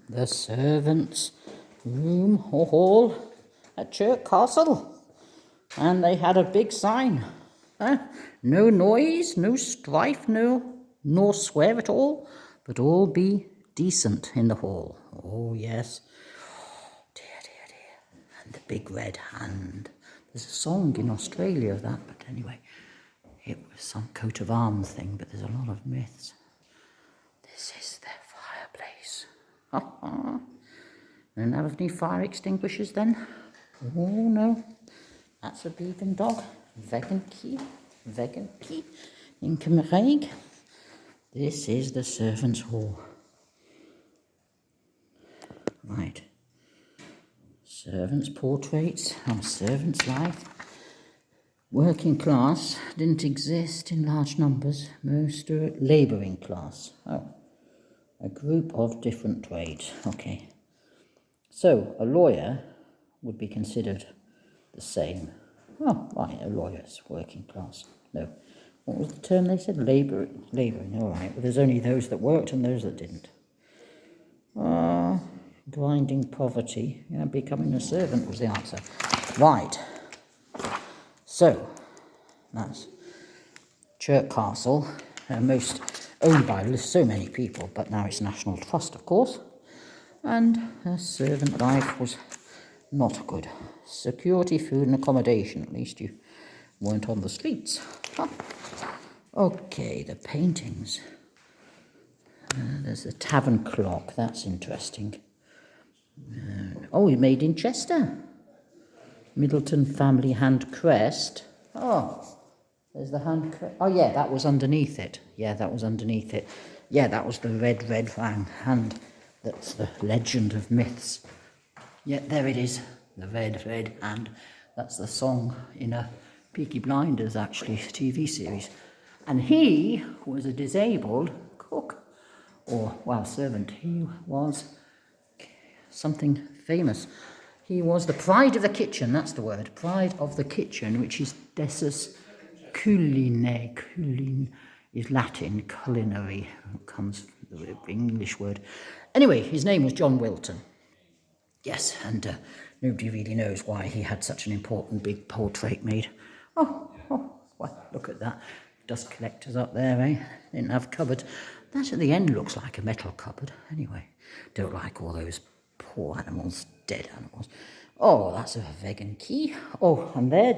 the servants' room or hall at Chirk Castle. And they had a big sign. No noise, no strife, nor swear at all, but all be decent in the hall. Oh, yes. Dear, dear, dear. And the big red hand. There's a song in Australia of that, but anyway, it was some coat of arms thing, but there's a lot of myths. This is their fireplace. Don't have any fire extinguishers then? Oh, no. That's a vegan dog. Fegan Ci in Cymru. This is the servants' hall. Right. Servants' portraits of servants' life. Working class didn't exist in large numbers. Most are labouring class. Oh, a group of different trades. Okay. So, a lawyer would be considered the same. Oh, right, a lawyer's working class. No. What was the term they said? Labouring, all right. Well, there's only those that worked and those that didn't. Grinding poverty. Yeah, becoming a servant was the answer. Right. So, that's Chirk Castle. Most owned by so many people, but now it's National Trust, of course. And servant life was not good. Security, food and accommodation. At least you weren't on the streets. Okay, the paintings. There's a tavern clock. That's interesting. Made in Chester. Middleton family hand crest. Oh, there's the hand crest. Oh, yeah, that was underneath it. Yeah, that was the red hand. That's the legend of myths. Yeah, there it is. The red hand. That's the song in a Peaky Blinders, actually, TV series. And he was a disabled cook. Servant. He was something famous. He was the pride of the kitchen, that's the word. Pride of the kitchen, which is desus culinae. Culin is Latin, culinary. Comes from the English word. Anyway, his name was John Wilton. Yes, and nobody really knows why he had such an important big portrait made. Well, look at that. Dust collectors up there, eh? Didn't have cupboard. That at the end looks like a metal cupboard. Anyway, don't like all those poor animals, dead animals. Oh, that's a Fegan Ci. Oh, and there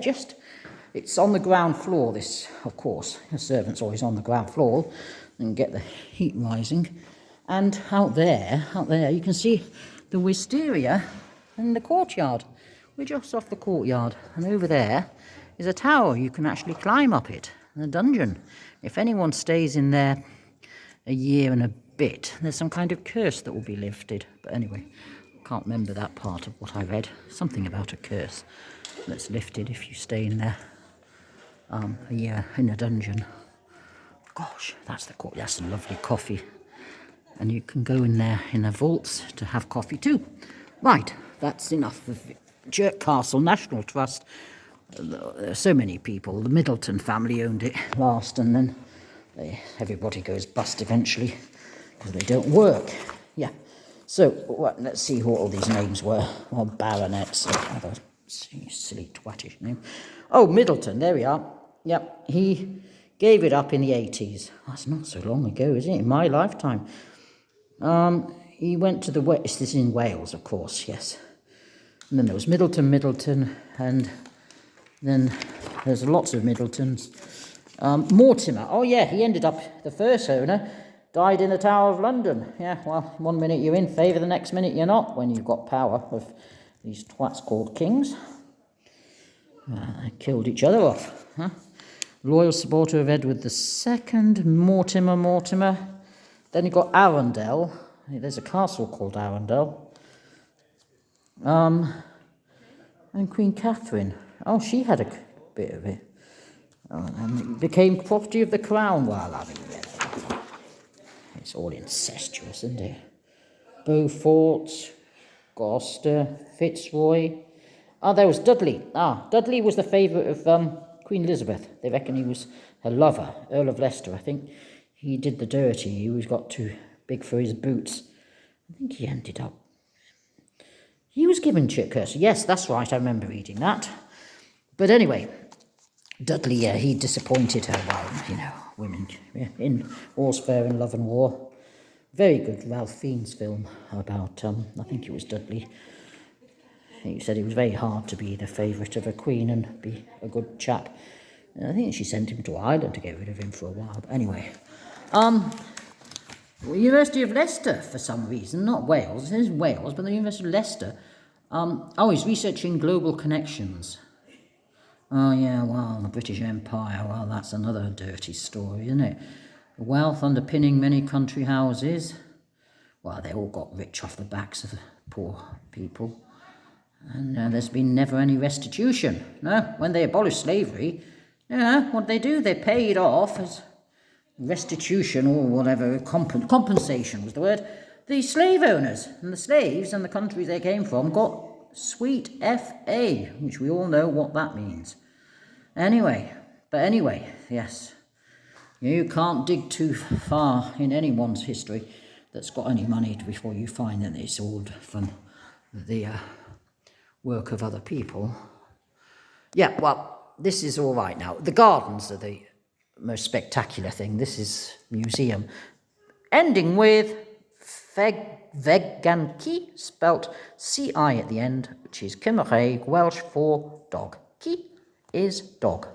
it's on the ground floor, this, of course. The servant's always on the ground floor and get the heat rising. And out there, you can see the Wysteria and the courtyard. We're just off the courtyard. And over there is a tower. You can actually climb up it. And a dungeon. If anyone stays in there a year and a bit, there's some kind of curse that will be lifted. But anyway, I can't remember that part of what I read. Something about a curse that's lifted if you stay in there a year in a dungeon. Gosh, that's a lovely coffee. And you can go in there in the vaults to have coffee too. Right, that's enough of Chirk Castle National Trust. There are so many people. The Middleton family owned it last, and then everybody goes bust eventually because they don't work. Yeah. So let's see who all these names were. Well, baronets, other silly twattish name. Oh, Middleton. There we are. Yep. He gave it up in the 80s. That's not so long ago, is it? In my lifetime. He went to the West. This is in Wales, of course. Yes. And then there was Middleton, and then there's lots of Middletons. Mortimer. Oh, yeah, he ended up, the first owner, died in the Tower of London. Yeah, well, one minute you're in favour, the next minute you're not, when you've got power of these twats called kings. They killed each other off. Huh? Loyal supporter of Edward II, Mortimer. Then you've got Arundel. There's a castle called Arundel. And Queen Catherine. Oh, she had a bit of it. And it became property of the crown. Well, I mean, it's all incestuous, isn't it? Beaufort, Gloucester, Fitzroy. There was Dudley. Dudley was the favourite of Queen Elizabeth. They reckon he was her lover, Earl of Leicester. I think he did the dirty. He was got too big for his boots. I think he ended up... He was given Chirk. Yes, that's right, I remember reading that. But anyway, Dudley, yeah, he disappointed her. Well, you know, women in War's Fair and Love and War. Very good Ralph Fiennes film about, I think it was Dudley. He said it was very hard to be the favourite of a queen and be a good chap. And I think she sent him to Ireland to get rid of him for a while. But anyway, University of Leicester, for some reason, not Wales, it is Wales, but the University of Leicester. He's researching global connections. Oh yeah, well, the British Empire, well, that's another dirty story, isn't it? The wealth underpinning many country houses. Well, they all got rich off the backs of the poor people. And there's been never any restitution. No, when they abolished slavery, what they do? They paid off as restitution or whatever, compensation was the word, the slave owners. And the slaves and the countries they came from got sweet F.A., which we all know what that means. Anyway, yes. You can't dig too far in anyone's history that's got any money before you find that it's all from the work of other people. Yeah, well, this is all right now. The gardens are the most spectacular thing. This is museum. Ending with Fegan Ci, spelt C-I at the end, which is Cymraeg, Welsh for dog. Ci is dog.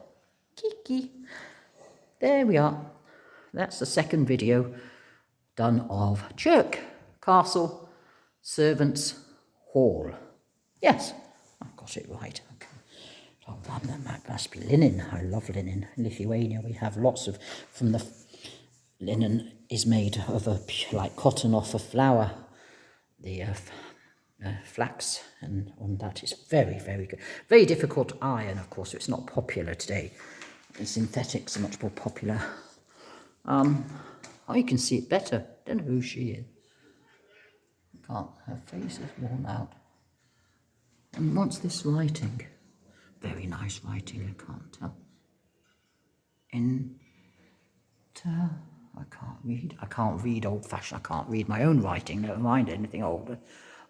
Kiki. There we are. That's the second video done of Chirk, Castle, Servants' Hall. Yes, I got it right. Okay. Oh, that must be linen. I love linen. In Lithuania, we have lots of, from the linen is made of like cotton off a flower, the flax, and on that is very, very good. Very difficult to iron, of course, so it's not popular today. And synthetics are much more popular. You can see it better. Don't know who she is. Can't. Her face is worn out. And what's this writing? Very nice writing. I can't tell. I can't read old-fashioned. I can't read my own writing. Never mind anything older.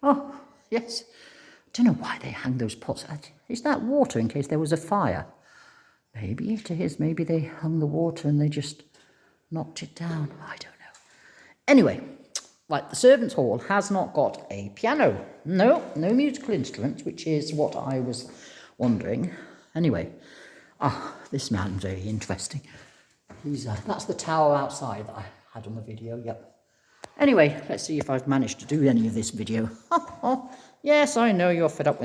Oh yes. I don't know why they hang those pots. Is that water in case there was a fire? Maybe it is. Maybe they hung the water and they just knocked it down. I don't know. Anyway, right, the servants' hall has not got a piano. No musical instruments, which is what I was wondering. Anyway, this man's very interesting. He's that's the tower outside that I had on the video. Yep. Anyway, let's see if I've managed to do any of this video. Yes, I know you're fed up with